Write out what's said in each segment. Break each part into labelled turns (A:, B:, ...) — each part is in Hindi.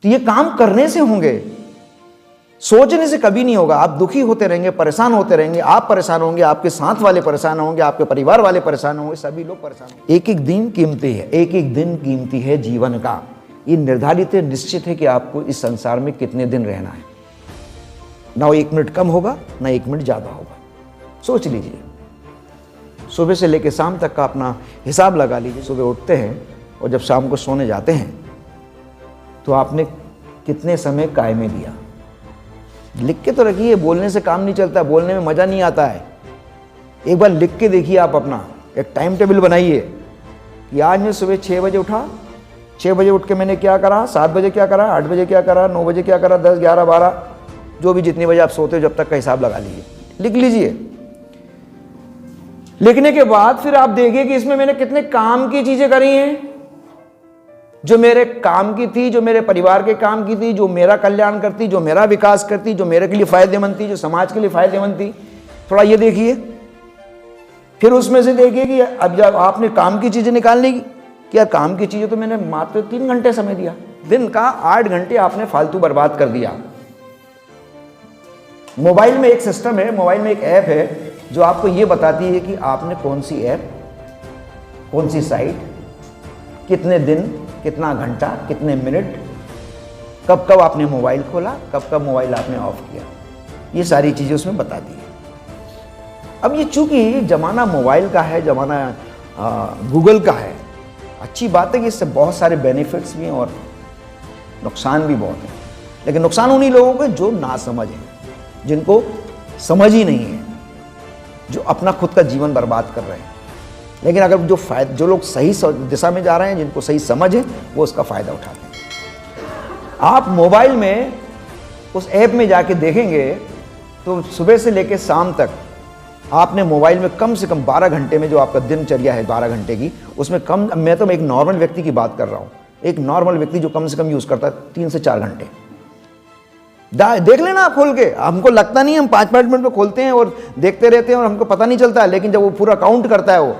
A: तो ये काम करने से होंगे, सोचने से कभी नहीं होगा। आप दुखी होते रहेंगे, परेशान होते रहेंगे, आप परेशान होंगे, आपके साथ वाले परेशान होंगे, आपके परिवार वाले परेशान होंगे, सभी लोग परेशान होंगे। एक एक दिन कीमती है, एक एक दिन कीमती है जीवन का। ये निर्धारित है, निश्चित है कि आपको इस संसार में कितने दिन रहना है। ना 1 मिनट कम होगा, ना 1 मिनट ज़्यादा होगा। सोच लीजिए, सुबह से लेकर शाम तक का अपना हिसाब लगा लीजिए। सुबह उठते हैं और जब शाम को सोने जाते हैं तो आपने कितने समय काय में दिया। लिख के तो रखिए, बोलने से काम नहीं चलता, बोलने में मज़ा नहीं आता है। एक बार लिख के देखिए, आप अपना एक टाइम टेबल बनाइए कि आज मैं सुबह 6 बजे उठा, 6 बजे उठ के मैंने क्या करा, 7 बजे क्या करा, 8 बजे क्या करा, 9 बजे क्या करा, 10, 11, 12, जो भी जितनी बजे आप सोते हो जब तक का हिसाब लगा लीजिए, लिख लीजिए। लिखने के बाद फिर आप देखिए कि इसमें मैंने कितने काम की चीजें करी हैं, जो मेरे काम की थी, जो मेरे परिवार के काम की थी, जो मेरा कल्याण करती, जो मेरा विकास करती, जो मेरे के लिए फायदेमंद थी, जो समाज के लिए फायदेमंद थी। थोड़ा ये देखिए, फिर उसमें से देखिए कि अब जब आपने काम की चीजें निकालने की, कि यार काम की चीजें तो मैंने मात्र 3 घंटे समय दिया, दिन का 8 घंटे आपने फालतू बर्बाद कर दिया। मोबाइल में एक सिस्टम है, मोबाइल में एक ऐप है जो आपको ये बताती है कि आपने कौन सी ऐप, कौन सी साइट, कितने दिन, कितना घंटा, कितने मिनट, कब कब आपने मोबाइल खोला, कब कब मोबाइल आपने ऑफ किया, ये सारी चीज़ें उसमें बताती है। अब ये चूंकि ज़माना मोबाइल का है, ज़माना गूगल का है, अच्छी बात है कि इससे बहुत सारे बेनिफिट्स भी हैं और नुकसान भी बहुत हैं। लेकिन नुकसान उन्हीं लोगों के जो नासमझ हैं, जिनको समझ ही नहीं है, जो अपना खुद का जीवन बर्बाद कर रहे हैं। लेकिन अगर जो लोग सही दिशा में जा रहे हैं, जिनको सही समझ है, वो उसका फ़ायदा उठाते हैं। आप मोबाइल में उस ऐप में जाके देखेंगे तो सुबह से लेकर शाम तक आपने मोबाइल में कम से कम 12 घंटे में, जो आपका दिनचर्या है 12 घंटे की, उसमें कम, मैं तो एक नॉर्मल व्यक्ति की बात कर रहा हूँ, एक नॉर्मल व्यक्ति जो कम से कम यूज़ करता है 3 से 4 घंटे। देख लेना आप खोल के, हमको लगता नहीं, हम 5-5 मिनट में खोलते हैं और देखते रहते हैं और हमको पता नहीं चलता है। लेकिन जब वो पूरा काउंट करता है वो,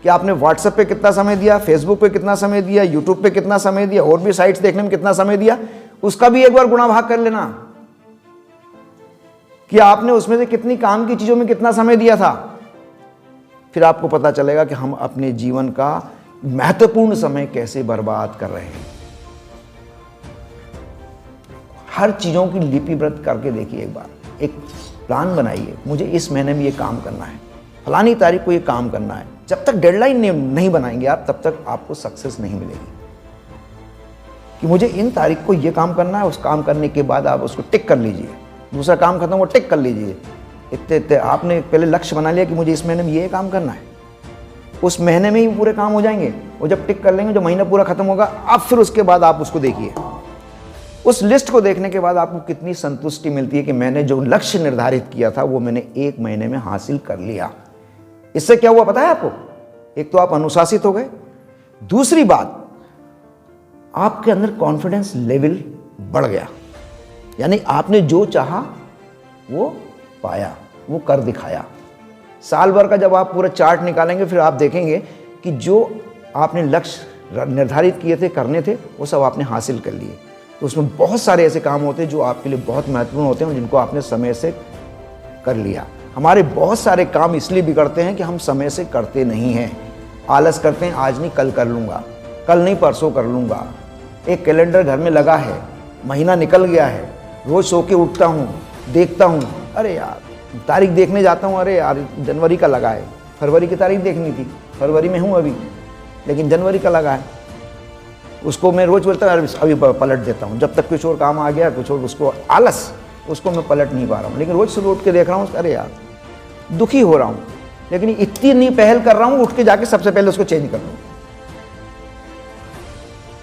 A: कि आपने व्हाट्सएप पे कितना समय दिया, फेसबुक पे कितना समय दिया, यूट्यूब पे कितना समय दिया, और भी साइट्स देखने में कितना समय दिया, उसका भी एक बार गुणा भाग कर लेना कि आपने उसमें से कितनी काम की चीजों में कितना समय दिया था। फिर आपको पता चलेगा कि हम अपने जीवन का महत्वपूर्ण समय कैसे बर्बाद कर रहे हैं। हर चीज़ों की लिपिबद्ध करके देखिए, एक बार एक प्लान बनाइए, मुझे इस महीने में ये काम करना है, फलानी तारीख को ये काम करना है। जब तक डेडलाइन नहीं बनाएंगे आप, तब तक आपको सक्सेस नहीं मिलेगी। कि मुझे इन तारीख को ये काम करना है, उस काम करने के बाद आप उसको टिक कर लीजिए, दूसरा काम खत्म, वो टिक कर लीजिए। इतने आपने पहले लक्ष्य बना लिया कि मुझे इस महीने में ये काम करना है, उस महीने में ही पूरे काम हो जाएंगे। वो जब टिक कर लेंगे, जब महीना पूरा खत्म होगा, अब फिर उसके बाद आप उसको देखिए। उस लिस्ट को देखने के बाद आपको कितनी संतुष्टि मिलती है कि मैंने जो लक्ष्य निर्धारित किया था वो मैंने 1 महीने में हासिल कर लिया। इससे क्या हुआ पता है आपको? एक तो आप अनुशासित हो गए, दूसरी बात आपके अंदर कॉन्फिडेंस लेवल बढ़ गया। यानी आपने जो चाहा वो पाया, वो कर दिखाया। साल भर का जब आप पूरा चार्ट निकालेंगे, फिर आप देखेंगे कि जो आपने लक्ष्य निर्धारित किए थे, करने थे, वो सब आपने हासिल कर लिए। तो उसमें बहुत सारे ऐसे काम होते हैं जो आपके लिए बहुत महत्वपूर्ण होते हैं, जिनको आपने समय से कर लिया। हमारे बहुत सारे काम इसलिए बिगड़ते हैं कि हम समय से करते नहीं हैं, आलस करते हैं, आज नहीं कल कर लूँगा, कल नहीं परसों कर लूँगा। एक कैलेंडर घर में लगा है, महीना निकल गया है, रोज़ सो के उठता हूँ, देखता हूँ, अरे यार तारीख देखने जाता हूँ, अरे यार जनवरी का लगा है, फरवरी की तारीख देखनी थी, फरवरी में हूँ अभी, लेकिन जनवरी का लगा है। उसको मैं रोज़ बोलता हूँ अभी पलट देता हूँ, जब तक कुछ और काम आ गया, कुछ और, उसको आलस, उसको मैं पलट नहीं पा रहा हूँ। लेकिन रोज़ सुबह उठ के देख रहा हूँ, अरे यार दुखी हो रहा हूँ, लेकिन इतनी नहीं पहल कर रहा हूँ, उठ के जाके सबसे पहले उसको चेंज कर लूँ।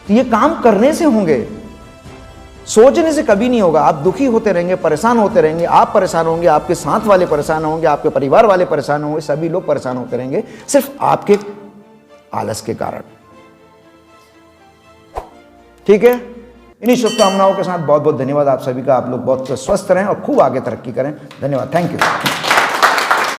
A: तो ये काम करने से होंगे, सोचने से कभी नहीं होगा। आप दुखी होते रहेंगे, परेशान होते रहेंगे, आप परेशान होंगे, आपके साथ वाले परेशान होंगे, आपके परिवार वाले परेशान होंगे, सभी लोग परेशान होते रहेंगे, सिर्फ आपके आलस के कारण। ठीक है, इन्हीं शुभकामनाओं के साथ बहुत बहुत धन्यवाद आप सभी का। आप लोग बहुत स्वस्थ रहें और खूब आगे तरक्की करें। धन्यवाद, थैंक यू।